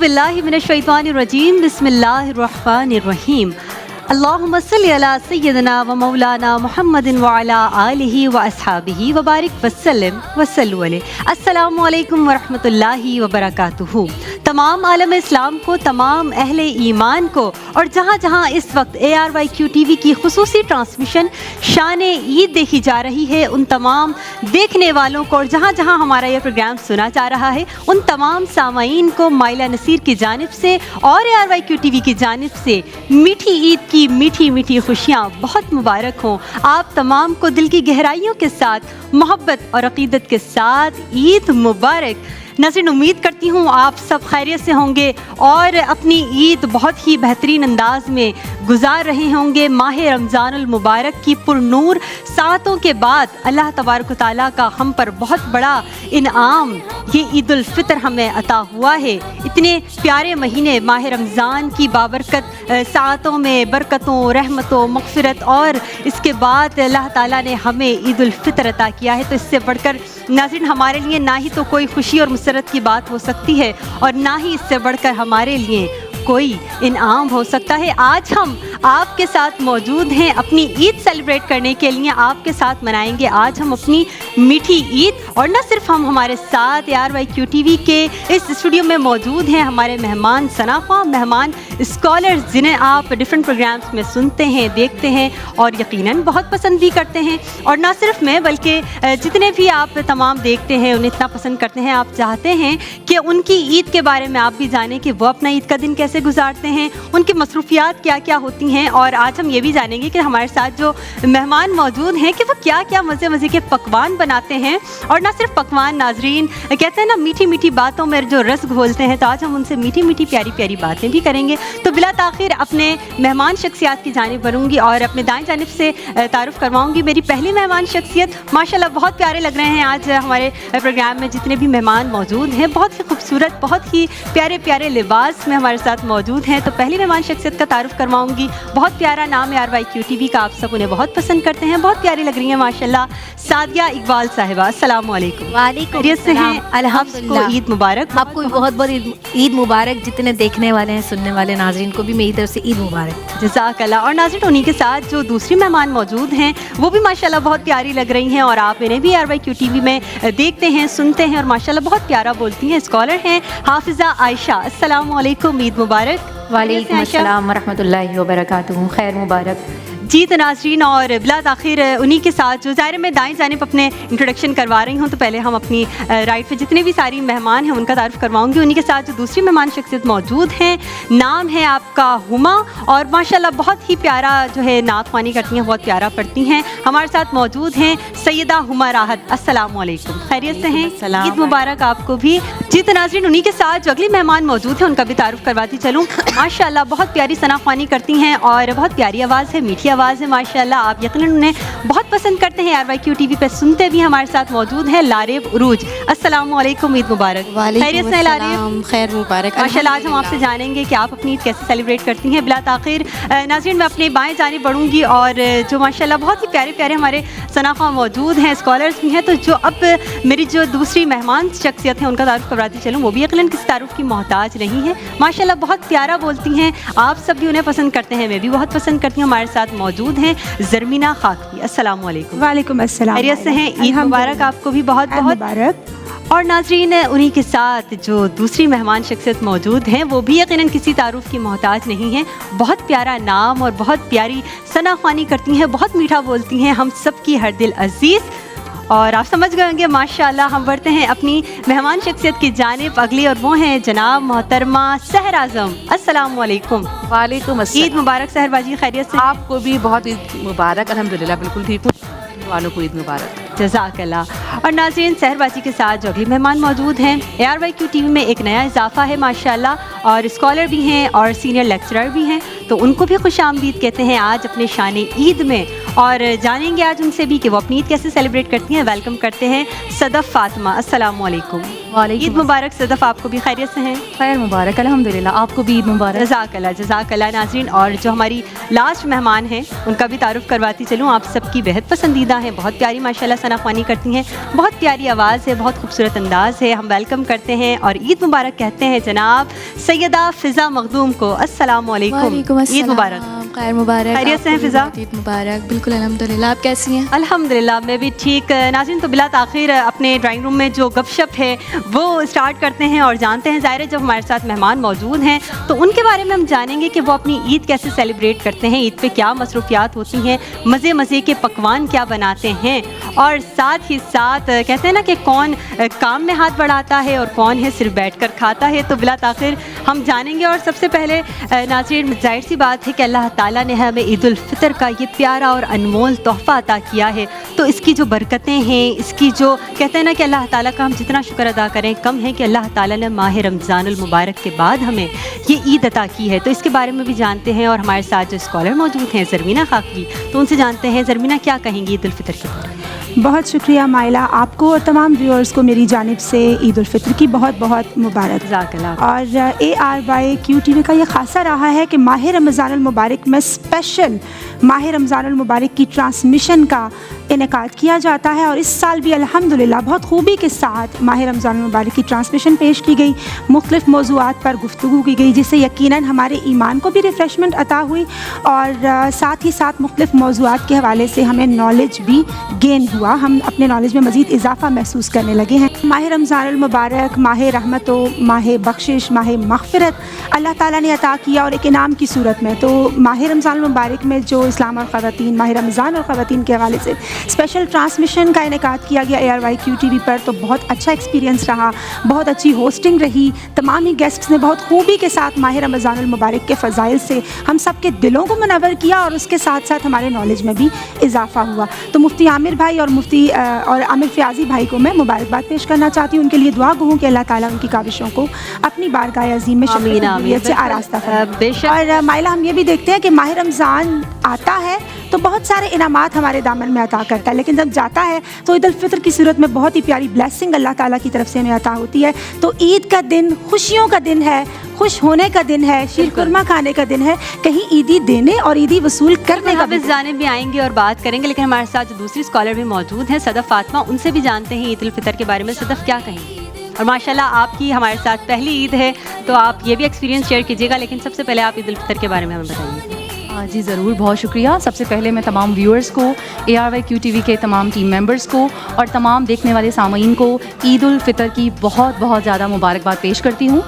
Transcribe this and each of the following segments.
औज़ुबिल्लाहि मिनश्शैतानिर्रजीम बिस्मिल्लाहिर्रहमानिर्रहीम। अल्लाहुम्मा सल्लि अला सय्यिदिना व मौलाना मुहम्मदिन व अला आलिहि व अस्हाबिहि व बारिक वसल्लम वसल्लु अलैहि। अस्सलामु अलैकुम व रहमतुल्लाहि व बरकातुहू। तमाम आलम इस्लाम को, तमाम अहले ईमान को और जहाँ जहाँ इस वक्त ARYQ TV की खुसूसी ट्रांसमिशन शान ईद देखी जा रही है, उन तमाम देखने वालों को और जहाँ जहाँ हमारा यह प्रोग्राम सुना जा रहा है, उन तमाम सामाईन को माइला नसीर की जानिब से और ARYQ TV की जानिब से मीठी ईद की मीठी मीठी खुशियाँ बहुत मुबारक हों। आप तमाम को दिल की गहराइयों के साथ, मोहब्बत और अक़ीदत के साथ ईद मुबारक। नाज़रीन, उम्मीद करती हूँ आप सब खैरियत से होंगे और अपनी ईद बहुत ही बेहतरीन अंदाज में गुजार रहे होंगे। माह रमज़ानुल मुबारक की पुरनूर सातों के बाद अल्लाह तबारक व तआला का हम पर बहुत बड़ा इनाम ये ईद उल फ़ितर हमें अता हुआ है। इतने प्यारे महीने माह रमज़ान की बाबरकत सातों में बरकतों, रहमतों, मग़फ़िरत और इसके बाद अल्लाह ताला ने हमें ईद उल फ़ितर अता किया है। तो इससे बढ़कर नाज़रीन हमारे लिए ना ही तो कोई खुशी और मुसरत की बात हो सकती है और ना ही इससे बढ़कर हमारे लिए कोई इनाम हो सकता है। आज हम आपके साथ मौजूद हैं अपनी ईद सेलिब्रेट करने के लिए, आपके साथ मनाएंगे आज हम अपनी मीठी ईद। और न सिर्फ हम, हमारे साथ ARYQ TV के इस स्टूडियो में मौजूद हैं हमारे मेहमान सनाख्वाह, मेहमान स्कॉलर्स, जिन्हें आप डिफरेंट प्रोग्राम्स में सुनते हैं, देखते हैं और यकीनन बहुत पसंद भी करते हैं। और न सिर्फ मैं बल्कि जितने भी आप तमाम देखते हैं उन्हें इतना पसंद करते हैं, आप चाहते हैं कि उनकी ईद के बारे में आप भी जानें कि वो अपना ईद का दिन कैसे गुजारते हैं, उनकी मसरूफियात क्या क्या होती हैं। और आज हम ये भी जानेंगे कि हमारे साथ जो मेहमान मौजूद हैं कि वो क्या क्या मज़े मज़े के पकवान बनाते हैं। और ना सिर्फ पकवान, नाजरीन कहते हैं ना मीठी मीठी बातों में जो रस घोलते हैं, तो आज हम उनसे मीठी मीठी प्यारी प्यारी बातें भी करेंगे। तो बिला ताख़िर अपने मेहमान शख्सियत की जानिब बढ़ूँगी और अपने दाएँ जानिब से तारुफ़ करवाऊँगी। मेरी पहली मेहमान शख्सियत, माशाल्लाह बहुत प्यारे लग रहे हैं आज हमारे प्रोग्राम में जितने भी मेहमान मौजूद हैं, बहुत ही खूबसूरत, बहुत ही प्यारे प्यारे लिबास में हमारे साथ मौजूद हैं। तो पहली मेहमान शख्सियत का तारुफ़ करवाऊँगी। बहुत प्यारा नाम है ARYQ TV का, आप सब उन्हें बहुत पसंद करते हैं, बहुत प्यारी लग रही हैं माशाल्लाह। सादिया इकबाल साहिबा, अस्सलाम वालेकुम। वालेकुम से हैं अल्हम्दुलिल्लाह। ईद मुबारक। आपको भी बहुत बहुत ईद मुबारक। जितने देखने वाले हैं, सुनने वाले नाज़रीन को भी मेरी तरफ से ईद मुबारक। जज़ाकल्लाह। और नाज़रीन उन्हीं के साथ जो दूसरी मेहमान मौजूद हैं वो भी माशाल्लाह बहुत प्यारी लग रही हैं और आप इन्हें भी ARYQ TV में देखते हैं, सुनते हैं और माशाल्लाह बहुत प्यारा बोलती हैं। स्कॉलर हैं हाफिज़ा आयशा, अस्सलाम वालेकुम, ईद मुबारक। वालेकुम अस्सलाम व रहमतुल्लाहि व बरकातुहू। खैर मुबारक जी। तो नाज़रीन और बिला ताख़िर उन्हीं के साथ जो ज़ाहिर मैं दाएं जानिब अपने इंट्रोडक्शन करवा रही हूँ, तो पहले हम अपनी राइट पे जितने भी सारी मेहमान हैं उनका तारुफ़ करवाऊँगी। उन्हीं के साथ जो दूसरी मेहमान शख्सियत मौजूद हैं, नाम है आपका हुमा और माशाल्लाह बहुत ही प्यारा जो है नात ख़्वानी करती हैं, बहुत प्यारा पढ़ती हैं। हमारे साथ मौजूद हैं सैयदा हुमा राहत, अस्सलाम वालेकुम, खैरियत से हैं? ईद मुबारक आपको भी। जी। तो नाज़रीन उन्हीं के साथ जो अगली मेहमान मौजूद हैं उनका भी तारुफ़ करवाती चलूँ। माशाल्लाह बहुत प्यारी सना ख़्वानी करती हैं और बहुत प्यारी आवाज़ है, मीठी आवाज़ है माशाल्लाह। आप यकीनन उन्हें बहुत पसंद करते हैं, ARYQ TV पे सुनते भी। हमारे साथ मौजूद है लारेब उरूज, अस्सलाम वालेकुम, ईद मुबारक। खैरियत से लारेब? खैर मुबारक माशाल्लाह। आज हम आपसे जानेंगे कि आप अपनी ईद कैसे सेलिब्रेट करती हैं। बिला ताख़िर नाज़रीन मैं अपने बाएं जानिब बढ़ूँगी और जो माशाल्लाह बहुत ही प्यारे प्यारे हमारे सनाख्वाह मौजूद हैं, स्कॉलर्स भी हैं। तो जो अब मेरी जो दूसरी मेहमान शख्सियत हैं उनका तारुफ़ करवाती चलूँ, वो भी यकीनन किसी तारुफ़ की मोहताज नहीं है, माशाल्लाह बहुत प्यारा बोलती हैं। आप सब भी उन्हें पसंद करते हैं, मैं भी बहुत पसंद करती हूँ। हमारे साथ मौजूद हैं ज़रमीना खाकी, अस्सलाम वालेकुम। वालेकुम अस्सलाम। खैरियत से हैं? ईद मुबारक आपको भी बहुत बहुत मुबारक। और नाज़रीन उन्हीं के साथ जो दूसरी मेहमान शख्सियत मौजूद हैं वो भी यकीनन किसी तारुफ़ की मोहताज नहीं है, बहुत प्यारा नाम और बहुत प्यारी सना ख़्वानी करती हैं, बहुत मीठा बोलती हैं, हम सब की हर दिल अज़ीज़। और आप समझ गए होंगे माशाल्लाह। हम बढ़ते हैं अपनी मेहमान शख्सियत की जानिब अगली और वो हैं जनाब मोहतरमा सहर आज़म, अस्सलाम वालेकुम। वालेकुम अस्सलाम। ईद मुबारक सहर बाजी, खैरियत से? आपको भी बहुत ईद मुबारक। अल्हम्दुलिल्लाह बिल्कुल ठीक हूँ, वालों को ईद मुबारक। जज़ाकल्लाह। और नाज़रीन सहरबाजी के साथ जो अगली मेहमान मौजूद हैं, ARYQ TV में एक नया इजाफ़ा है माशाल्लाह और स्कॉलर भी हैं और सीनियर लेक्चरर भी हैं, तो उनको भी खुशामदीद कहते हैं आज अपने शान ईद में। और जानेंगे आज उनसे भी कि वो अपनी ईद कैसे सेलिब्रेट करती हैं। वेलकम करते हैं सदफ़ फ़ातिमा, अस्सलाम वालेकुम। ईद मुबारक। सदफ आपको भी खैरियत से हैं? खैर मुबारक अल्हम्दुलिल्लाह, आपको भी ईद मुबारक। जज़ाकल्लाह नाज़रीन। और जो हमारी लास्ट मेहमान हैं उनका भी तारुफ करवाती चलूँ। आप सबकी बेहद पसंदीदा हैं, बहुत प्यारी माशाल्लाह सनाख्वानी करती हैं, बहुत प्यारी आवाज़ है, बहुत खूबसूरत अंदाज़ है। हम वेलकम करते हैं और ईद मुबारक कहते हैं जनाब सैयदा फ़िज़ा मखदूम को। अस्सलाम वालेकुम, ईद मुबारक। खैर मुबारक। खैरियत से हैं फ़िज़ा? ईद मुबारक। बिल्कुल अल्हम्दुलिल्लाह, आप कैसी हैं? अल्हम्दुलिल्लाह मैं भी ठीक। नाज़रीन तो बिला ताख़ीर अपने ड्राइंग रूम में जो गपशप है वो स्टार्ट करते हैं और जानते हैं ज़ाहिर है जब हमारे साथ मेहमान मौजूद हैं तो उनके बारे में हम जानेंगे कि वो अपनी ईद कैसे सेलिब्रेट करते हैं, ईद पे क्या मसरूफियात होती हैं, मज़े मज़े के पकवान क्या बनाते हैं, और साथ ही साथ कहते हैं ना कि कौन काम में हाथ बढ़ाता है और कौन है सिर्फ बैठकर खाता है। तो बिला ताख़ीर हम जानेंगे। और सबसे पहले नाज़रीन जाहिर सी बात है कि अल्लाह ताला ने हमें ईद उल फ़ितर का ये प्यारा और अनमोल तोहफ़ा अता किया है, तो इसकी जो बरकतें हैं, इसकी जो कहते हैं ना कि अल्लाह ताला का हम जितना शुक्र अदा करें कम है कि अल्लाह ताला ने माह रमज़ानुल मुबारक के बाद हमें ये ईद अता की है। तो इसके बारे में भी जानते हैं और हमारे साथ जो स्कॉलर मौजूद हैं ज़रमीना खाकी, तो उनसे जानते हैं ज़रमीना क्या कहेंगी ईद उल फ़ितर के बारे में। बहुत शुक्रिया माइला, आपको और तमाम व्यूअर्स को मेरी जानिब से ईद उल फ़ितर की बहुत बहुत मुबारक। और ARYQ का ये खासा रहा है कि माह रमज़ानुल मुबारक में स्पेशल माह रमज़ानुल मुबारक की ट्रांसमिशन का इनेकाद किया जाता है और इस साल भी अल्हम्दुलिल्लाह बहुत खूबी के साथ माह रमज़ानुल मुबारक की ट्रांसमिशन पेश की गई, मुख्तलिफ़ मौज़ूआत पर गुफ्तगू की गई, जिससे यकीनन हमारे ईमान को भी रिफ़्रेशमेंट अता हुई और साथ ही साथ मुख्तलिफ़ मौज़ूआत के हवाले से हमें नॉलेज भी गेन हुआ, हम अपने नॉलेज में मज़ीद इजाफ़ा महसूस करने लगे हैं। माह रमज़ानुल मुबारक माह रहमत, माह बख्शिश, माह मग़फ़िरत अल्लाह ताला ने अता किया और एक इनाम की सूरत में। तो माह रमज़ानुल मुबारक में जो इस्लाम और ख़वातीन, माह रमज़ान और ख़वातीन के हवाले से स्पेशल ट्रांसमिशन का इनेकाद किया गया ARYQ TV पर, तो बहुत अच्छा एक्सपीरियंस रहा, बहुत अच्छी होस्टिंग रही, तमाम ही गेस्ट्स ने बहुत खूबी के साथ माह रमज़ानुल मुबारक के फ़ज़ाइल से हम सब के दिलों को मुनव्वर किया और उसके साथ साथ हमारे नॉलेज में भी इजाफ़ा हुआ। तो मुफ्ती आमिर भाई और मुफ्ती और आमिर फ़याज़ी भाई को मैं मुबारकबाद पेश करना चाहती हूँ, उनके लिए दुआ गो हूँ कि अल्लाह ताला उनकी काविशों को अपनी बारगाह अज़ीम में शफ़क़त से आरास्ता फरमाए। और माइला हम ये भी देखते हैं कि माह रमज़ान आता है तो बहुत सारे इनामात हमारे दामन में अता करता है, लेकिन जब जाता है तो ईद उल फ़ितर की सूरत में बहुत ही प्यारी ब्लेसिंग अल्लाह ताला की तरफ से हमें अता होती है। तो ईद का दिन खुशियों का दिन है, खुश होने का दिन है, शीर कुरमा खाने का दिन है, कहीं ईदी देने और ईदी वसूल करने का इस जाने भी आएंगे और बात करेंगे। लेकिन हमारे साथ जो दूसरी स्कॉलर भी मौजूद हैं सदफ़ फ़ातिमा, उनसे भी जानते हैं ईद उल फ़ितर के बारे में। सदफ़ क्या कहेंगी? और माशाल्लाह आपकी हमारे साथ पहली ईद है तो आप ये भी एक्सपीरियंस शेयर कीजिएगा, लेकिन सबसे पहले आप ईद उल फ़ितर के बारे में हमें बताइए। जी ज़रूर, बहुत शुक्रिया। सबसे पहले मैं तमाम व्यूअर्स को, ARYQ TV के तमाम टीम मेंबर्स को और तमाम देखने वाले सामीन को ईद उल फ़ितर की बहुत बहुत ज़्यादा मुबारकबाद पेश करती हूँ।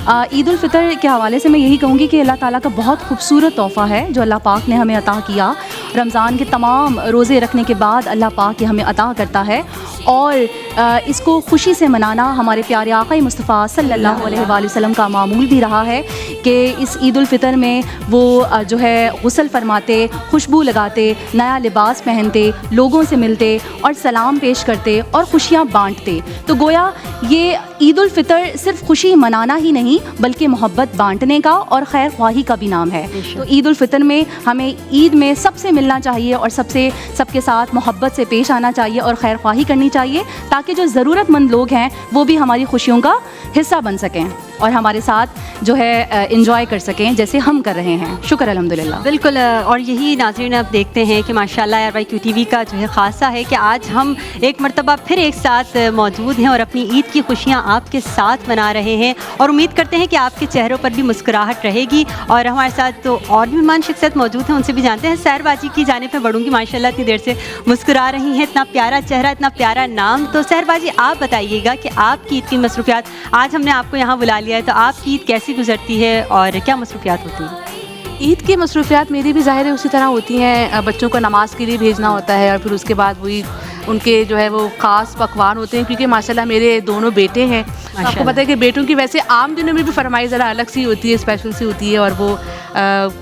ईद उल फ़ितर के हवाले से मैं यही कहूँगी कि अल्लाह ताला का बहुत खूबसूरत तोहफ़ा है जो अल्लाह पाक ने हमें अता किया। रमज़ान के तमाम रोज़े रखने के बाद अल्लाह पाक ये हमें अता करता है और इसको खुशी से मनाना हमारे प्यारे आक़ा मुस्तफ़ा सल्लल्लाहु अलैहि वसल्लम का मामूल भी रहा है कि इस ईद उल फ़ितर में वो जो है गुस्ल फरमाते, खुशबू लगाते, नया लिबास पहनते, लोगों से मिलते और सलाम पेश करते और खुशियाँ बाँटते। तो गोया ये ईद उल फ़ितर सिर्फ़ खुशी मनाना ही नहीं बल्कि मोहब्बत बाँटने का और खैर ख्वाही का भी नाम है। तो ईद उल फ़ितर में हमें ईद में सबसे मिलना चाहिए और सबके साथ मोहब्बत से पेश आना चाहिए और खैर ख्वाही करनी चाहिए ताकि जो ज़रूरतमंद लोग हैं वो भी हमारी खुशियों का हिस्सा बन सकें और हमारे साथ जो है इंजॉय कर सकें जैसे हम कर रहे हैं। शुक्र अल्हम्दुलिल्लाह। बिल्कुल। और यही नाज़रीन आप देखते हैं कि माशाल्लाह ARYQ TV का जो है ख़ासा है कि आज हम एक मरतबा फिर एक साथ मौजूद हैं और अपनी ईद की खुशियाँ आपके साथ मना रहे हैं और उम्मीद करते हैं कि आपके चेहरों पर भी मुस्कुराहट रहेगी। और हमारे साथ तो और भी मेहमान शख्सियत मौजूद हैं, उनसे भी जानते हैं। सहरबाजी की जानिब पे बढ़ूँगी, माशाल्लाह इतनी देर से मुस्कुरा रही हैं, इतना प्यारा चेहरा, इतना प्यारा नाम। तो सहरबाजी आप बताइएगा कि आपकी ईद की मसरूफियात, आज हमने आपको यहाँ बुला लिया है तो आपकी ईद कैसी गुजरती है और क्या मसरूफियात होती हैं? ईद की मसरूफियात मेरी भी ज़ाहिर है उसी तरह होती हैं। बच्चों को नमाज़ के लिए भेजना होता है और फिर उसके बाद वही उनके जो है वो ख़ास पकवान होते हैं, क्योंकि माशाल्लाह मेरे दोनों बेटे हैं। आपको पता है कि बेटों की वैसे आम दिनों में भी फरमाइश ज़रा अलग सी होती है, स्पेशल सी होती है और वो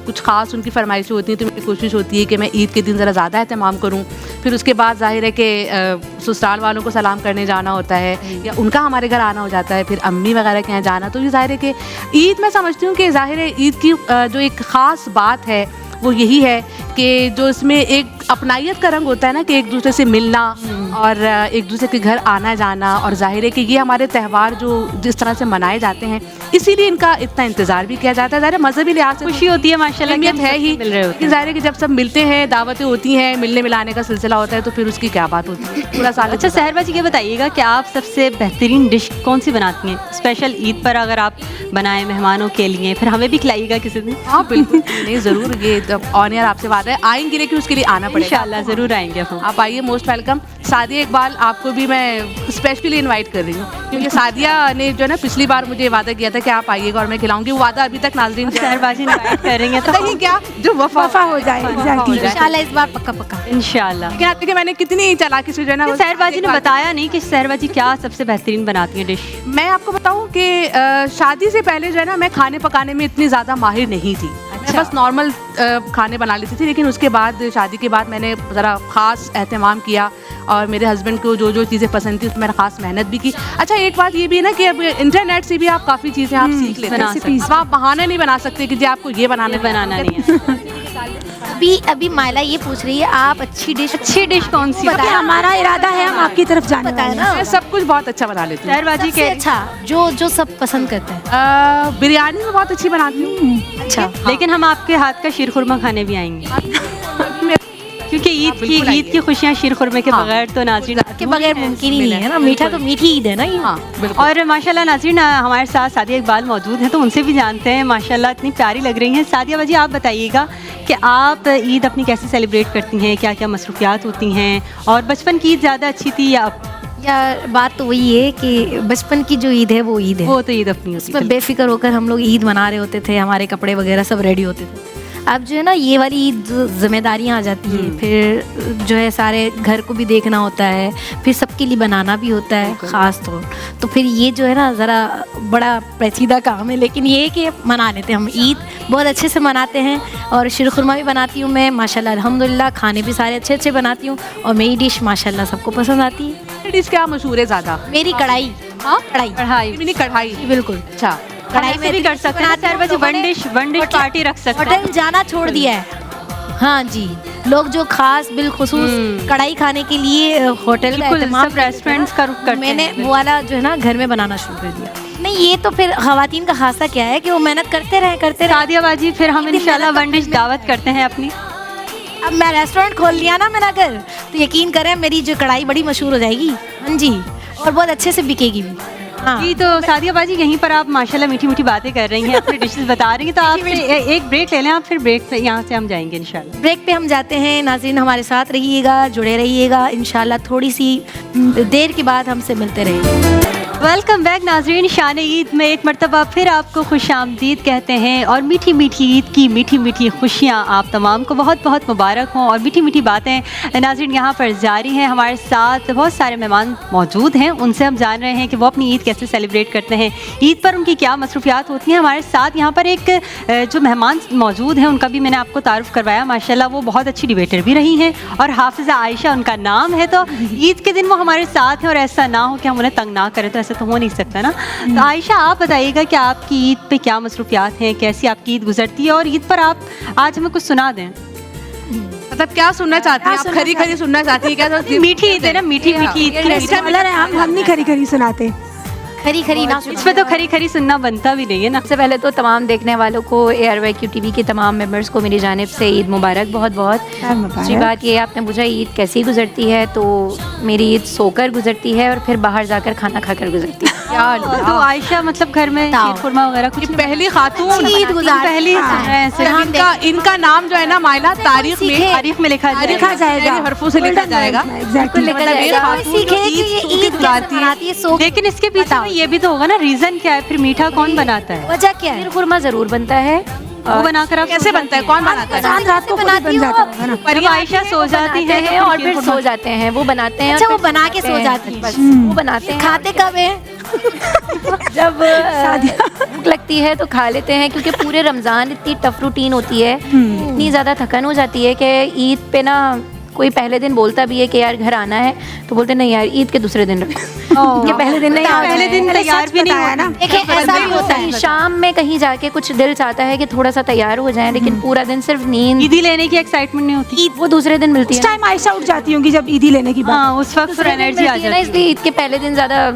कुछ ख़ास उनकी फरमाइशें होती हैं। तो मेरी कोशिश होती है कि मैं ईद के दिन ज़रा ज़्यादा एहतमाम करूँ। फिर उसके बाद ज़ाहिर है कि ससुराल वालों को सलाम करने जाना होता है या उनका हमारे घर आना हो जाता है, फिर अम्मी वगैरह के यहाँ जाना। तो ये ज़ाहिर है कि ईद मैं समझती हूँ कि ज़ाहिर है ईद की जो एक ख़ास बात है वो यही है कि जो इसमें एक अपनाइयत का रंग होता है ना कि एक दूसरे से मिलना और एक दूसरे के घर आना जाना, और जाहिर है कि ये हमारे त्यौहार जो जिस तरह से मनाए जाते हैं इसीलिए इनका इतना इंतज़ार भी किया जाता है। ज़ाहिर है मजहबी लिहाज से खुशी होती है माशाल्लाह कि हम है ही, सबसे मिल रहे होते लेकिन ज़ाहिर है कि जब सब मिलते हैं, दावतें होती हैं, मिलने मिलाने का सिलसिला होता है, तो फिर उसकी क्या बात होती है पूरा साल। अच्छा सहर बाजी ये बताइएगा कि आप सबसे बेहतरीन डिश कौन सी बनाती हैं स्पेशल ईद पर, अगर आप बनाएं मेहमानों के लिए, फिर हमें भी खिलाइएगा किसी दिन। हाँ बिल्कुल, नहीं ज़रूर, ये ऑन एयर आपसे बात है, आएंगे लेकिन उसके लिए आना पड़ेगा। इंशाल्लाह ज़रूर आएंगे हम। आप आइए, मोस्ट वेलकम। सादिया इकबाल आपको भी मैं स्पेशली इनवाइट कर रही हूँ, क्योंकि सादिया ने जो है ना पिछली बार मुझे वादा किया था कि आप आइएगा और मैं खिलाऊंगी। वो वादा अभी तक नाज़रीन सहर बाजी इनवाइट करेंगे तो कहीं क्या जो वफा हो जाए, exactly। इंशाल्लाह इस बार पक्का पक्का। इंशाल्लाह। लेकिन आज देखिए मैंने कितनी चालाकी से जो है ना सहर बाजी ने बताया नहीं कि सहर बाजी क्या सबसे बेहतरीन बनाती हैं डिश। मैं आपको बताऊं कि शादी से पहले जो है ना मैं खाने पकाने में इतनी ज़्यादा माहिर नहीं थी। मैं बस नॉर्मल खाने बना लेती थी, लेकिन उसके बाद शादी के बाद मैंने ज़रा ख़ास एहतमाम किया और मेरे हस्बैंड को जो जो चीज़ें पसंद थी उसमें मैंने ख़ास मेहनत भी की। अच्छा एक बात ये भी है ना कि अब इंटरनेट से भी आप काफ़ी चीज़ें आप सीख लेते हैं। अब आप बहाना नहीं बना सकते कि जी आपको ये बनाना नहीं है। अभी मायला ये पूछ रही है आप अच्छी डिश कौन सी क्योंकि हमारा इरादा है हम आपकी तरफ जाने वाले हैं। मैं सब कुछ बहुत अच्छा बना लेती हूँ। सहर बाजी सबसे के अच्छा जो सब पसंद करते हैं। बिरयानी में बहुत अच्छी बनाती हूँ। अच्छा लेकिन हम आपके हाथ का शीर खुरमा खाने भी आएंगे, क्योंकि ईद की खुशियाँ शीर खुरमे के बगैर तो नाज़रीन के बगैर मुमकिन ही नहीं है ना। मीठा तो मीठी ईद है ना ये। हाँ बिल्कुल। और माशाल्लाह नाज़रीन हमारे साथ सादिया इकबाल मौजूद हैं, तो उनसे भी जानते हैं। माशाल्लाह इतनी प्यारी लग रही हैं। सादिया बाजी आप बताइएगा कि आप ईद अपनी कैसे सेलिब्रेट करती हैं, क्या क्या मसरूफियात होती हैं, और बचपन की ईद ज़्यादा अच्छी थी या अब? यार बात तो वही है कि बचपन की जो ईद है वो ईद है, वो तो ईद अपनी होती उसमें बेफिक्र होकर हम लोग ईद मना रहे होते थे, हमारे कपड़े वगैरह सब रेडी होते थे। अब जो है ना ये वाली ईद जिम्मेदारियाँ आ जाती है, फिर जो है सारे घर को भी देखना होता है, फिर सबके लिए बनाना भी होता है ख़ास तौर, तो फिर ये जो है ना ज़रा बड़ा पेचीदा काम है। लेकिन ये है कि मना लेते हैं हम ईद, बहुत अच्छे से मनाते हैं। और शीर खुरमा भी बनाती हूँ मैं माशाल्लाह अल्हम्दुलिल्लाह, खाने भी सारे अच्छे अच्छे बनाती हूँ, और मेरी डिश माशाल्लाह सबको पसंद आती है। डिश क्या मशहूर है ज़्यादा? मेरी कढ़ाई। हाँ कढ़ाई कढ़ाई बिल्कुल। अच्छा, कढ़ाई में भी कर सकते हैं। सहर बाजी वन डिश पार्टी रख सकते हैं। होटल जाना छोड़ दिया है। हाँ जी, लोग जो खास बिलखुसूस कढ़ाई खाने के लिए होटल का एहतमाम सब रेस्टोरेंट्स करते हैं। मैंने वो वाला जो है ना घर में बनाना शुरू कर दिया। नहीं ये तो फिर खवातीन का खासा क्या है कि वो मेहनत करते रहे। सादिया बाजी फिर हम इंशाल्लाह वन डिश दावत करते हैं अपनी। अब मैं रेस्टोरेंट खोल लिया ना मेरा घर, तो यकीन करें मेरी जो कढ़ाई बड़ी मशहूर हो जाएगी। हाँ जी, और बहुत अच्छे से बिकेगी भी। हाँ जी, तो सादिया बाजी यहीं पर आप माशाल्लाह मीठी मीठी बातें कर रही हैं, अपनी डिशेस बता रही हैं, तो आप एक ब्रेक ले लें आप, फिर ब्रेक से यहाँ से हम जाएंगे इंशाल्लाह। ब्रेक पे हम जाते हैं। नाज़रीन हमारे साथ रहिएगा, जुड़े रहिएगा, इंशाल्लाह थोड़ी सी देर के बाद हमसे मिलते रहेंगे। वेलकम बैक नाजरीन, शान ईद में एक मरतबा फिर आपको खुश आमदीद कहते हैं, और मीठी मीठी ईद की मीठी मीठी खुशियाँ आप तमाम को बहुत बहुत मुबारक हों, और मीठी मीठी बातें नाजरीन यहाँ पर जारी हैं। हमारे साथ बहुत सारे मेहमान मौजूद हैं, उनसे हम जान रहे हैं कि वो अपनी ईद कैसे सेलिब्रेट करते हैं, ईद पर उनकी क्या मसरूफियात होती हैं। हमारे साथ यहाँ पर एक जो मेहमान मौजूद हैं उनका भी मैंने आपको तारुफ करवाया, माशाल्लाह वो बहुत अच्छी डिबेटर भी रही हैं, और हाफिज़ा आयशा उनका नाम है। तो ईद के दिन वो हमारे साथ हैं, और ऐसा ना हो कि हम उन्हें तंग ना करें, तो ऐसा तो हो नहीं सकता ना। तो आयशा आप बताइएगा कि आपकी ईद पे क्या मसरूफियात हैं, कैसी आपकी ईद गुजरती है, और ईद पर आप आज हमें कुछ सुना दें। मतलब क्या सुनना चाहती हैं आप? खरी खरी सुनना चाहती है क्या? तो मीठी ईद है ना, मीठी मीठी ईद की हम नहीं खरी खरी सुनाते, खरी खरी ना इसमें तो खरी खरी सुनना बनता भी नहीं है ना। सबसे पहले तो तमाम देखने वालों को, ARYQ TV के तमाम मेंबर्स को मेरी जानिब से ईद मुबारक बहुत बहुत। दूसरी बात ये आपने पूछा ईद कैसी गुजरती है, तो मेरी ईद सोकर गुजरती है और फिर बाहर जाकर खाना खाकर गुजरती है। तो आयशा मतलब घर में शीर खुरमा वगैरह कुछ पहली खातून ईद गुजार पहली इनका नाम जो है ना मायला तारीख में लिखा जाएगा, हरफों से लिखा जाएगा। लेकिन इसके पीछे ये भी तो होगा ना, रीजन क्या है, फिर मीठा कौन बनाता है, वजह क्या है? शीर खुरमा जरूर बनता है। वो बनाकर आप कैसे बनता है, कौन बनाता है? रात को खुद बन जाता है ना। पर आयशा सो जाती है हैं और फिर सो जाते हैं, वो बनाते हैं। अच्छा वो बना के सो जाती है, बस वो बनाते हैं। खाते कब है? जब भूख लगती है तो खा लेते हैं, क्योंकि पूरे रमज़ान इतनी टफ रूटीन होती है, इतनी ज़्यादा थकन हो जाती है कि ईद पे ना कोई पहले दिन बोलता भी है कि यार घर आना है, तो बोलते नहीं यार ईद के दूसरे दिन ये पहले दिन नहीं, पहले दिन तैयार भी नहीं होना। देखिए ऐसा भी होता है, शाम में कहीं जाके कुछ दिल चाहता है कि थोड़ा सा तैयार हो जाए, लेकिन पूरा दिन सिर्फ नींद, ईदी लेने की एक्साइटमेंट नहीं होती, वो दूसरे दिन मिलती उस है। टाइम आयशा उठ जाती होंगी जब ईदी लेने की बात। हाँ, उस वक्त फिर एनर्जी आ मिलती है ना, जाती है। इसलिए ईद के पहले दिन ज्यादा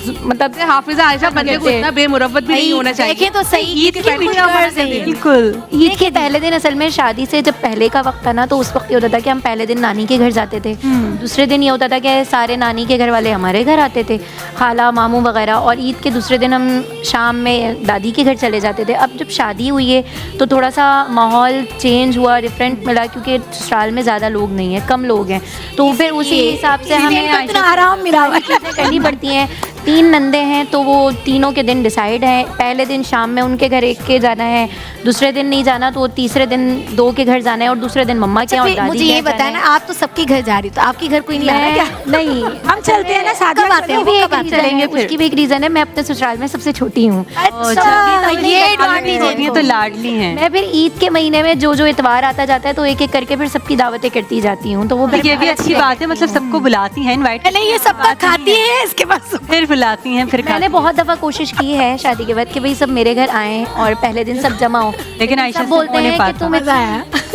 मतलब हाफिजा आयशा बनने को इतना बेमुरव्वत भी नहीं होना चाहिए। देखे तो सही, ईद की खुशी होना चाहिए। बिल्कुल। ईद के पहले दिन असल में शादी से जब पहले का वक्त था ना, तो उस वक्त ये होता था कि हम पहले दिन नानी के घर जाते थे, दूसरे दिन ये होता था कि सारे नानी के घर वाले हमारे घर आते थे, खाला मामू वगैरह, और ईद के दूसरे दिन हम शाम में दादी के घर चले जाते थे। अब जब शादी हुई है तो थोड़ा सा माहौल चेंज हुआ, डिफरेंट मिला, क्योंकि ससुराल में ज़्यादा लोग नहीं हैं, कम लोग हैं, तो फिर उसी हिसाब से हमें आराम मिला हुआ है। चीज़ें करनी पड़ती हैं। 3 नंदे हैं तो वो तीनों के दिन डिसाइड हैं, पहले दिन शाम में उनके घर एक के जाना है, दूसरे दिन नहीं जाना तो तीसरे दिन 2 के घर जाना है, और दूसरे दिन मम्मा के और दादी मुझे के ये यहाँ जाना बताया ना, है। आप तो सबके घर जा रही हो, तो आपके घर कोई नहीं आ रहा क्या? नहीं, हम चलते हैं ना साथ कब आते हैं? उसकी भी वो एक कब रीज़न चलेंगे है, फिर? उसकी भी एक रीज़न है, मैं अपने ससुराल में सबसे छोटी हूँ। अच्छा, ये एडवांटेज है। ये तो लाडली हैं। मैं फिर ईद के महीने में जो जो इतवार आता जाता है तो एक एक करके फिर सबकी दावतें करती जाती हूँ, तो वो फिर ये भी अच्छी बात है, मतलब सबको बुलाती हैं, इनवाइट नहीं ये सबका खाती है इसके पास। फिर बुलाती हैं, फिर मैंने खाती बहुत दफ़ा कोशिश की है शादी के बाद कि भाई सब मेरे घर आएं और पहले दिन सब जमा हो, लेकिन आयशा सब से बोलते होने हैं कि पाता। तुम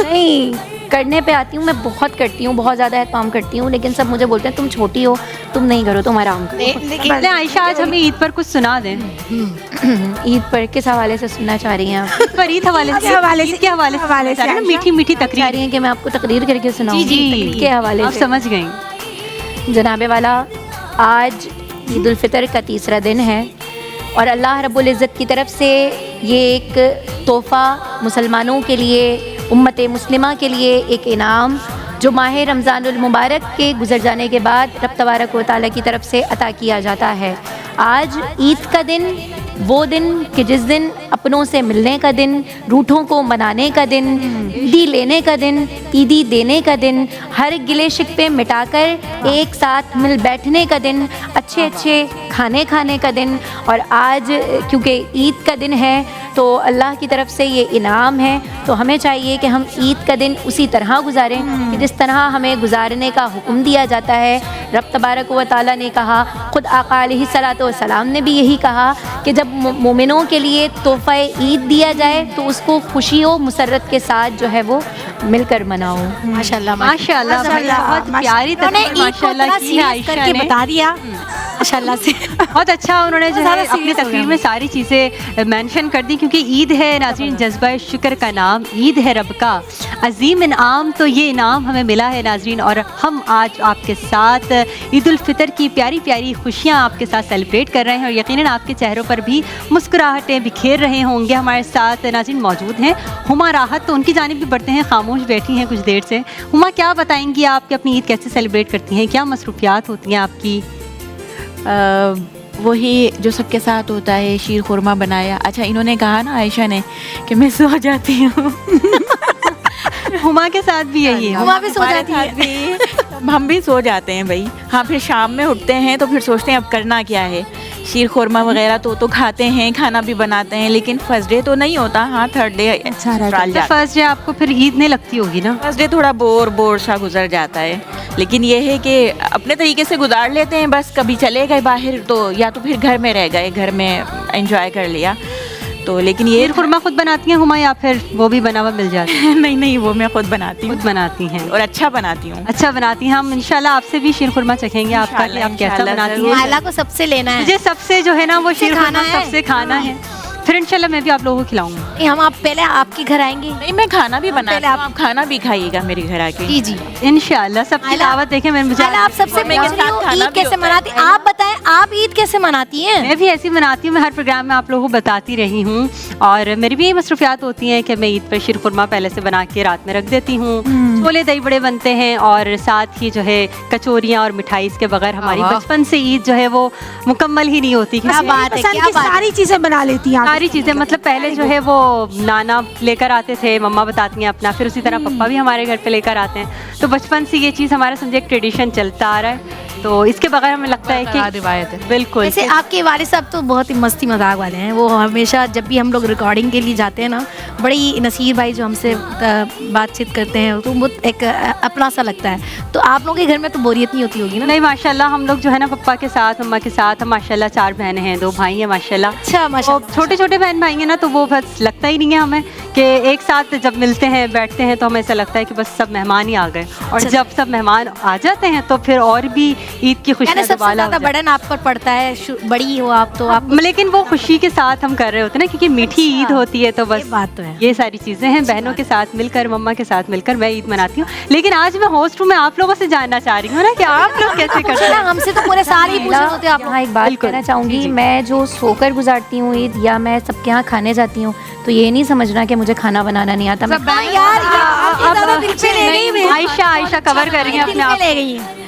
नहीं करने पे आती हूँ, मैं बहुत करती हूँ, बहुत ज़्यादा एहतमाम करती हूँ, लेकिन सब मुझे बोलते हैं तुम छोटी हो, तुम नहीं करो, तुम आराम करो। पहले आयशा आज हमें ईद पर कुछ सुना दें। ईद पर किस हवाले से सुनना चाह रही हैं आप? ईद पर ईद हवाले से, ईद के हवाले से आयशा। मीठी मीठी चाह तकरीर। रही हैं कि मैं आपको तकरीर करके सुनाऊँ? जी ईद के हवाले आप से समझ गई। जनाबे वाला, आज ईद उल फितर का तीसरा दिन है और अल्लाह रब्बुल इज़्ज़त की तरफ से ये एक तोहफ़ा मुसलमानों के लिए, उम्मत मुस्लिमा के लिए एक इनाम जो माह रमज़ानुल मुबारक के गुज़र जाने के बाद रब तबारक व तआला की तरफ से अता किया जाता है। आज ईद का दिन, वो दिन कि जिस दिन अपनों से मिलने का दिन, रूठों को मनाने का दिन, ईदी लेने का दिन, ईदी देने का दिन, हर गिले शिकवे मिटाकर एक साथ मिल बैठने का दिन, अच्छे अच्छे खाने खाने का दिन। और आज क्योंकि ईद का दिन है तो अल्लाह की तरफ से ये इनाम है, तो हमें चाहिए कि हम ईद का दिन उसी तरह गुजारें कि जिस तरह हमें गुजारने का हुक्म दिया जाता है। रब तबारक व तआला ने कहा, ख़ुद आका अलैहिस्सलातु वस्सलाम ने भी यही कहा कि जब मोमिनों के लिए तोहफ़ा ईद दिया जाए तो उसको खुशियों मुसर्रत के साथ जो है वो मिलकर मनाओ। माशाल्लाह माशाल्लाह, बहुत प्यारी तकरीर माशाल्लाह की है आयशा करके ने। बता दिया माशाल्लाह से। बहुत अच्छा उन्होंने जो है ज़्यादा अपनी serious हो तकरीर गया। में सारी चीज़ें मेंशन कर दी, क्योंकि ईद है नाज़रीन जज्बा शुक्र का नाम, ईद है रब का अजीम इनाम। तो ये इनाम हमें मिला है नाज़रीन, और हम आज आपके साथ ईद उल फितर की प्यारी प्यारी खुशियाँ आपके साथ सेलिब्रेट कर रहे हैं, और यकीनन आपके चेहरों पर भी मुस्कुराहटें बिखेर रहे होंगे। हमारे साथ नाज़रीन मौजूद हैं हुमा राहत, तो उनकी जानिब भी बढ़ते हैं, खामोश बैठी हैं कुछ देर से। हुमा, क्या बताएंगी आप कि अपनी ईद कैसे सेलिब्रेट करती हैं, क्या मसरूफियात होती हैं आपकी? वही जो सबके साथ होता है, शीर खुरमा बनाया। अच्छा, इन्होंने कहा ना आयशा ने कि मैं सो जाती हूँ। हुमा के साथ भी यही है। हुमा भी सो हमारे जाती साथ भी हम भी सो जाते हैं भाई। हाँ, फिर शाम में उठते हैं तो फिर सोचते हैं अब करना क्या है। शीर खुरमा वगैरह तो खाते हैं, खाना भी बनाते हैं, लेकिन फर्स्ट डे तो नहीं होता। हाँ, थर्ड डे तो फर्स्ट डे आपको फिर ईद नहीं लगती होगी ना? फर्स्ट डे थोड़ा बोर सा गुजर जाता है, लेकिन ये है कि अपने तरीके से गुजार लेते हैं। बस कभी चले गए बाहर तो या तो फिर घर में रह गए, घर में एंजॉय कर लिया। तो लेकिन ये शीर खुरमा खुद बनाती हैं हुमा या फिर वो भी बना हुआ मिल जाता है? नहीं, वो मैं खुद बनाती हूँ। खुद बनाती हैं और अच्छा बनाती हूँ। अच्छा बनाती हैं। हम इंशाल्लाह आपसे भी शीर खुरमा चखेंगे आपका कि आप कैसा इंशाल्लाह बनाती ज़रूर। हैं। आला को सबसे लेना है। मुझे सबसे जो है ना वो शीर खुरमा खाना है। सबसे खाना है, फिर इंशाल्लाह मैं भी आप लोगों को खिलाऊंगी। हम आप पहले आपके घर आएंगे। नहीं, मैं खाना भी बनाती पहले हूँ, आप खाना भी खाइएगा मेरे घर आके। जी जी। इंशाल्लाह सबकी आला- दावत देखें। मैं मुझे आला, आप सबसे मैं के पूछ रही साथ हूँ खाना ईद भी कैसे होता है। मनाती, आप बताएं आप ईद कैसे मनाती हैं? मैं भी ऐसी मनाती हूँ, मैं हर प्रोग्राम में आप लोगों को बताती रही हूँ, और मेरी भी यही मसरूफियात होती हैं कि मैं ईद पर शीर खुरमा पहले से बना के रात में रख देती हूँ। छोले दही बड़े बनते हैं, और साथ ही जो है कचौरियाँ और मिठाई, इसके बगैर हमारी बचपन से ईद जो है वो मुकम्मल ही नहीं होती। क्या बात है, पसंद क्या की बात है। सारी चीज़ें बना लेती हैं आप। सारी चीज़ें, मतलब पहले जो है वो नाना लेकर आते थे, मम्मा बताती हैं अपना, फिर उसी तरह पप्पा भी हमारे घर पे लेकर आते हैं। तो बचपन से ये चीज़ हमारा समझे एक ट्रेडिशन चलता आ रहा है, तो इसके बगैर हमें लगता है कि रिवायत है। बिल्कुल वैसे आपके वालिद साहब तो बहुत ही मस्ती मजाक वाले हैं। वो हमेशा जब भी हम लोग रिकॉर्डिंग के लिए जाते हैं ना, बड़ी नसीर भाई जो हमसे बातचीत करते हैं, तो वो एक अपना सा लगता है। तो आप लोगों के घर में तो बोरियत नहीं होती होगी ना? नहीं माशाल्लाह, हम लोग जो है ना पापा के साथ मम्मा के साथ, हम माशाल्लाह 4 बहनें हैं, 2 भाई हैं माशाल्लाह। अच्छा माशाल्लाह। छोटे छोटे बहन भाई हैं ना, तो वो बस लगता ही नहीं है हमें कि एक साथ जब मिलते हैं बैठते हैं तो हमें ऐसा लगता है कि बस सब मेहमान ही आ गए, और जब सब मेहमान आ जाते हैं तो फिर और भी ईद की खुशी सबसे ज़्यादा बर्डन आप पर पड़ता है, बड़ी हो आप तो आप, लेकिन वो खुशी के साथ हम कर रहे होते हैं ना, क्योंकि मीठी ईद होती है, तो बस बात तो है। ये सारी चीज़ें हैं, बहनों के साथ मिलकर, मम्मा के साथ मिलकर मैं ईद मनाती हूँ। लेकिन आज मैं होस्ट हूँ, मैं आप लोगों से जानना चाह रही हूँ ना कि आप लोग कैसे करते हैं। हमसे तो पूरे साल ही पूछ रहे होते हैं आप। हाँ, एक बात कहना चाहूँगी, मैं जो सोकर गुजारती हूँ ईद, या मैं सबके यहाँ खाने जाती हूँ, तो ये नहीं समझना कि मुझे खाना बनाना नहीं आता। आयशा कवर कर रही है अपने आप।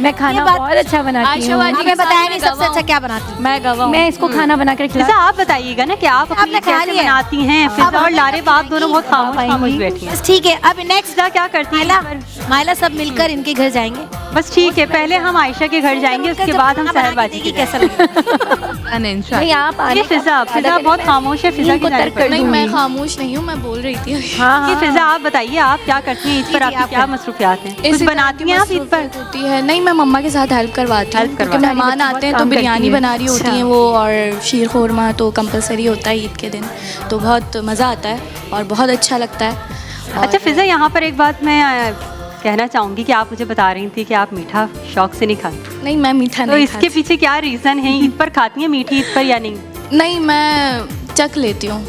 मैं खाना बहुत अच्छा बनाती हूँ। हमें बताया नहीं सबसे अच्छा क्या बनाती हूँ। मैं इसको खाना बना कर जैसे आप बताइएगा ना कि आप अपने कैसे बनाती हैं। फिजा और लारेब आप दोनों बहुत खामोश बैठी हैं। ठीक है, अब नेक्स्ट क्या करती है? माइला सब मिलकर इनके घर जाएंगे। बस ठीक है, पहले हम आयशा के घर जाएंगे, उसके बाद हम सहरबाजी की। कैसा लगेगा? नहीं, आप ये फिजा बहुत खामोश है। फिजा की जानिब नहीं, मैं खामोश नहीं हूँ, मैं बोल रही थी। हाँ, फिजा आप बताइए, आप क्या करती हैं ईद पर? आपकी क्या मसरूफियात हैं? कुछ बनाती हैं आप ईद पर? होती है नहीं, मैं मम्मा के साथ हेल्प करवाती हूँ, क्योंकि मेहमान आते हैं तो बिरयानी बना रही होती हैं वो, और शीर खोरमा तो कंपलसरी होता है ईद के दिन, तो बहुत मज़ा आता है और बहुत अच्छा लगता है। अच्छा फिजा, यहाँ पर एक बात मैं कहना चाहूँगी कि आप मुझे बता रही थी कि आप मीठा शौक से नहीं खाती। नहीं, मैं मीठा तो नहीं इसके पीछे क्या रीज़न है? ईद पर खाती हैं मीठी ईद पर या नहीं? नहीं, मैं चख लेती हूँ,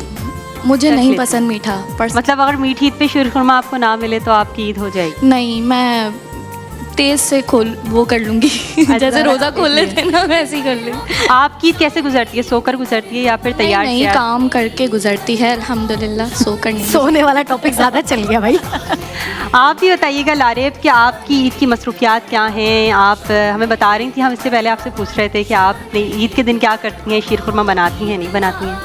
मुझे नहीं पसंद मीठा। मतलब अगर मीठी ईद पे शीर खुरमा आपको ना मिले तो आपकी ईद हो जाएगी? नहीं, मैं तेज से वो कर लूँगी जैसे रोज़ा खोल लेते हैं ना, वैसे ही कर लूँगी। आपकी ईद कैसे गुजरती है? सोकर गुजरती है या फिर तैयार? नहीं, काम करके गुजरती है अल्हम्दुलिल्लाह, सोकर नहीं। सोने वाला टॉपिक ज़्यादा चल गया भाई। आप भी बताइएगा लारेब कि आपकी ईद की मसरूफियात क्या हैं? आप हमें बता रही थी, हम इससे पहले आपसे पूछ रहे थे कि आप अपनी ईद के दिन क्या करती हैं, शीर खुरमा बनाती हैं नहीं बनाती हैं?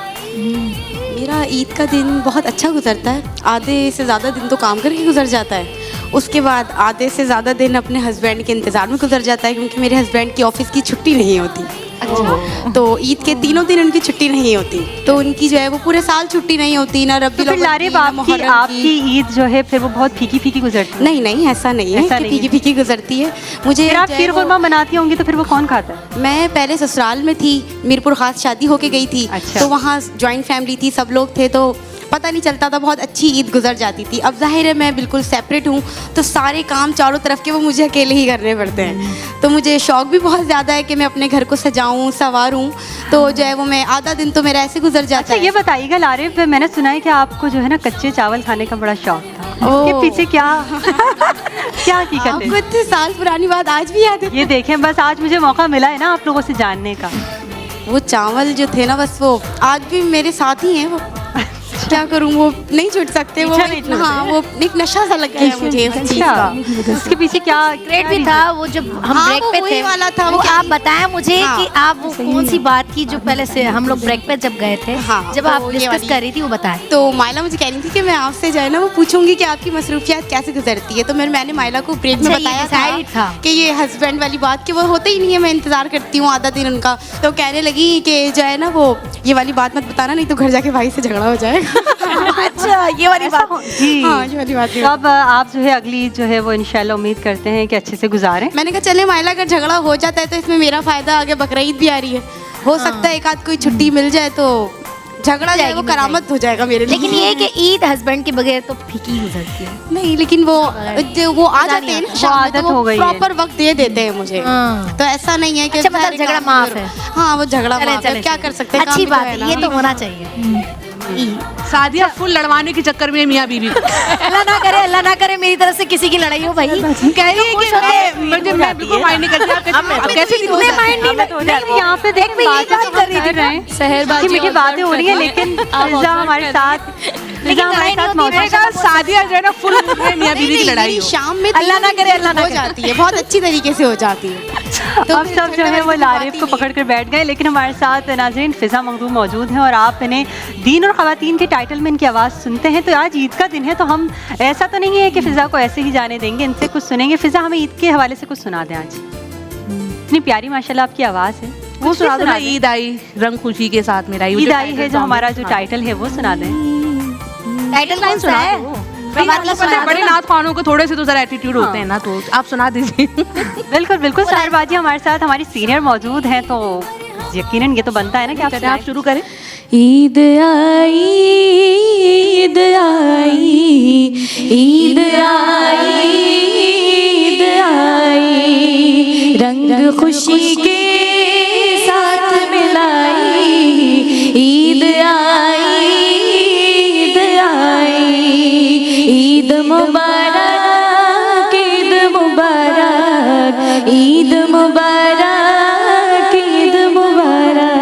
मेरा ईद का दिन बहुत अच्छा गुजरता है। आधे से ज़्यादा दिन तो काम करके गुजर जाता है, उसके बाद आधे से ज़्यादा दिन अपने हस्बैंड के इंतज़ार में गुजर जाता है, क्योंकि मेरे हस्बैंड की ऑफिस की छुट्टी नहीं होती। अच्छा। तो ईद के तीनों दिन उनकी छुट्टी नहीं होती, तो उनकी जो है वो पूरे साल छुट्टी नहीं होती ना। रब्बी लारेब आपकी ईद जो है फिर वो बहुत फीकी फीकी गुजरती है? नहीं नहीं, ऐसा नहीं है कि फीकी फीकी गुजरती है। मुझे आप शीर खुरमा बनाती होंगी तो फिर वो कौन खाता है? मैं पहले ससुराल में थी, मीरपुर खास शादी होके गई थी। अच्छा। तो वहाँ जॉइंट फैमिली थी, सब लोग थे, तो पता नहीं चलता था, बहुत अच्छी ईद गुजर जाती थी। अब जाहिर है मैं बिल्कुल सेपरेट हूँ, तो सारे काम चारों तरफ के वो मुझे अकेले ही करने पड़ते हैं। तो मुझे शौक़ भी बहुत ज़्यादा है कि मैं अपने घर को सजाऊँ संवारूँ, तो जो है वो मैं आधा दिन तो मेरा ऐसे गुजर जाता है। ये बताइएगा लारेब, मैंने सुना है कि आपको जो है ना कच्चे चावल खाने का बड़ा शौक था, इसके पीछे क्या क्या हकीकत है? आपको इतने साल पुरानी बात आज भी याद है? ये देखें, बस आज मुझे मौका मिला है ना आप लोगों से जानने का। वो चावल जो थे ना, बस वो आज भी मेरे साथ ही हैं। वो क्या करूं, वो नहीं छूट सकते। वो हाँ, वो एक नशा सा लग गया है मुझे उस चीज़ का। उसके पीछे क्या ग्रेट भी था वो, जब हम ब्रेक पे थे वाला था वो। आप बताएं मुझे कि आप वो कौन सी बात की जो पहले से हम लोग ब्रेक पे जब गए थे, जब आप डिस्कस कर रही थी, वो बताएं। तो माइला मुझे कह रही थी कि मैं आपसे जो है ना वो पूछूंगी कि आपकी मसरूफियात कैसे गुजरती है। तो मैंने माइला को ब्रेक में बताया था कि ये हस्बैंड वाली बात कि वो होते ही नहीं है, मैं इंतजार करती हूँ आधा दिन उनका। तो कहने लगी कि जो है ना वो ये वाली बात मत बताना, नहीं तो घर जाके भाई से झगड़ा हो जाएगा। अच्छा, ये वाली बात जी। हाँ, ये वाली बात। तो अब आप जो है अगली जो है वो इंशाल्लाह उम्मीद करते हैं कि अच्छे से गुजारें। मैंने कहा चले माइला, अगर झगड़ा हो जाता है तो इसमें मेरा फ़ायदा, आगे बकरीद भी आ रही है, हो सकता है एक आध कोई छुट्टी मिल जाए तो झगड़ा जाए वो करामत हो जाएगा मेरे लिए। लेकिन ये कि ईद हस्बैंड के बगैर तो फीकी गुजरती है। नहीं, लेकिन वो आ जाते हैं ना शाम में, तो वो प्रॉपर वक्त दे देते हैं मुझे। तो ऐसा नहीं है कि मतलब झगड़ा माफ है। हाँ, वो झगड़ा माफ है, क्या कर सकते हैं। अच्छी बात है, ये तो होना चाहिए। शादियाँ फुल लड़वाने के चक्कर में मियाँ बीवी अल्लाह ना करे मेरी तरफ से किसी की लड़ाई हो भाई। कह रही है कि मैं बिल्कुल माइंड नहीं करती। कैसे तुम्हें माइंड नहीं? यहाँ पे देख बात कर रहे हैं, सहरबाजी मीठी बातें हो रही है, लेकिन फिजा हमारे साथ मौजूद है। शादियाँ जो है ना फुल मियाँ बीवी की लड़ाई शाम में अल्लाह ना करे हो जाती है, बहुत अच्छी तरीके से हो जाती है। तो अब सब जो है वो लारेब को पकड़ कर बैठ गए, लेकिन हमारे साथ नाज़रीन फिजा मखदूम मौजूद हैं और आप इन्हें दीन और ख़वातीन के टाइटल में इनकी आवाज़ सुनते हैं। तो आज ईद का दिन है, तो हम ऐसा तो नहीं है कि फ़िज़ा को ऐसे ही जाने देंगे, इनसे कुछ सुनेंगे। फ़िज़ा, हमें ईद के हवाले से कुछ सुना दें आज। इतनी प्यारी माशाल्लाह आपकी आवाज़ है, वो सुना दो। ईद आई रंग खुशी के साथ, मेरा ईद आई है जो हमारा जो टाइटल है वो सुना दें। टाइटल कौन सा है? बड़े नाथ खानों को थोड़े से तो जरा एटीट्यूड होते हैं ना, तो आप सुना दीजिए। बिल्कुल बिल्कुल, साहिर हमारे साथ हमारी सीनियर मौजूद हैं, तो यकीनन ये तो बनता है ना कि आप शुरू करें। ईद आई, ईद आई, ईद आई, ईद आई, रंग खुशी के साथ मिलाई, ईद आई, ईद आई, ईद मुबारक, ईद मुबारक, ईद मुबारक, ईद मुबारक।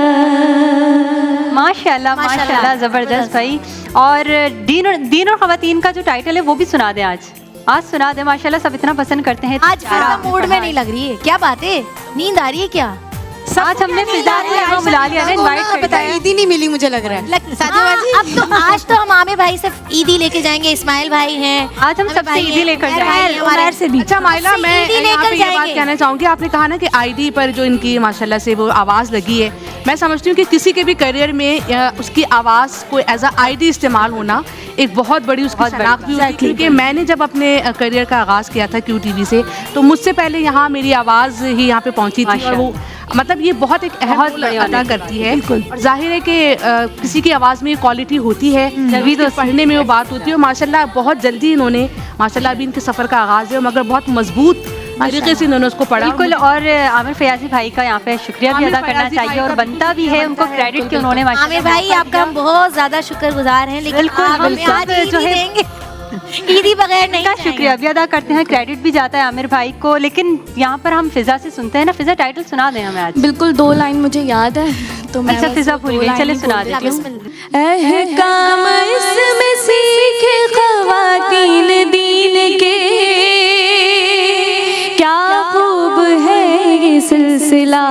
माशाल्लाह माशाल्लाह, ज़बरदस्त भाई। और दीन और ख़वातीन का जो टाइटल है वो भी सुना दें, आज सुना दें। माशाल्लाह सब इतना पसंद करते हैं। आज फिजा मूड में नहीं लग रही है, क्या बात है, नींद आ रही है क्या? आज हमने फिजा को बुला लिया, इनवाइट करता है। ईदी नहीं मिली मुझे लग रहा है। अब तो आज तो हम आमिर भाई से ईदी लेके जाएंगे, इस्माइल भाई हैं, आज हम सबसे ईदी लेकर जाएंगे। उमर से भी। अच्छा माइला, मैं ईदी यहाँ लेकर पे ये बात जाएंगे। कहना चाहूँगी, आपने कहा ना कि आईडी पर जो इनकी माशाल्लाह से वो आवाज़ लगी है, मैं समझती हूँ कि किसी के भी करियर में उसकी आवाज़ को एज अ आईडी इस्तेमाल होना एक बहुत बड़ी उसकी शनाख्त भी होती है। क्योंकि मैंने जब अपने करियर का आगाज़ किया था QTV से, तो मुझसे पहले यहाँ मेरी आवाज़ ही यहाँ पे पहुँची थी, और वो मतलब ये बहुत एक अहम रोल अदा करती है। और जाहिर है कि किसी की आवाज़ में क्वालिटी होती है, जब तो पढ़ने में वो बात होती है। और माशाल्लाह बहुत जल्दी इन्होंने, माशाल्लाह अभी इनके सफ़र का आगाज़ है, मगर बहुत मजबूत तरीके से इन्होंने उसको पढ़ा। बिल्कुल, और आमिर फयाजी भाई का यहाँ पे शुक्रिया भी अदा करना चाहिए, और बनता भी है उनको क्रेडिट कि उन्होंने आमिर भाई आपका हम बहुत ज्यादा शुक्रगुजार हैं, लेकिन आप हमें आज जो है देंगे ईदी बगैर नहीं का शुक्रिया भी अदा करते हैं, क्रेडिट भी जाता है आमिर भाई को। लेकिन यहाँ पर हम फिजा से सुनते हैं ना, फिजा टाइटल सुना दें हमें आज। बिल्कुल, 2 लाइन मुझे याद है तो मैं अच्छा फिजा भूल गई, चले सुना देती हूँ। अहकाम इसमें सीखे ख़वातीन दीन के, क्या खूब है ये सिलसिला,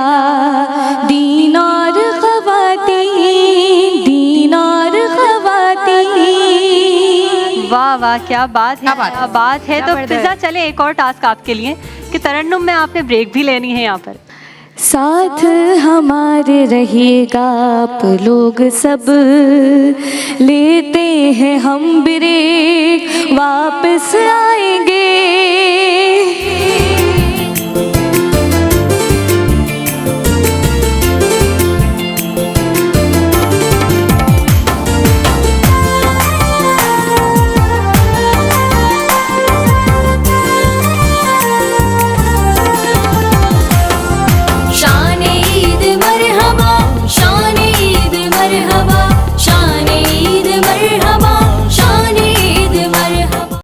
दीन और ख़वातीन, दीन और ख़वातीन। वाह वाह, क्या बात है, क्या बात है। तो फिजा चले, एक और टास्क आपके लिए कि तरन्नुम में आपने ब्रेक भी लेनी है यहाँ पर। साथ हमारे रहिएगा आप लोग सब, लेते हैं हम ब्रेक, वापस आएंगे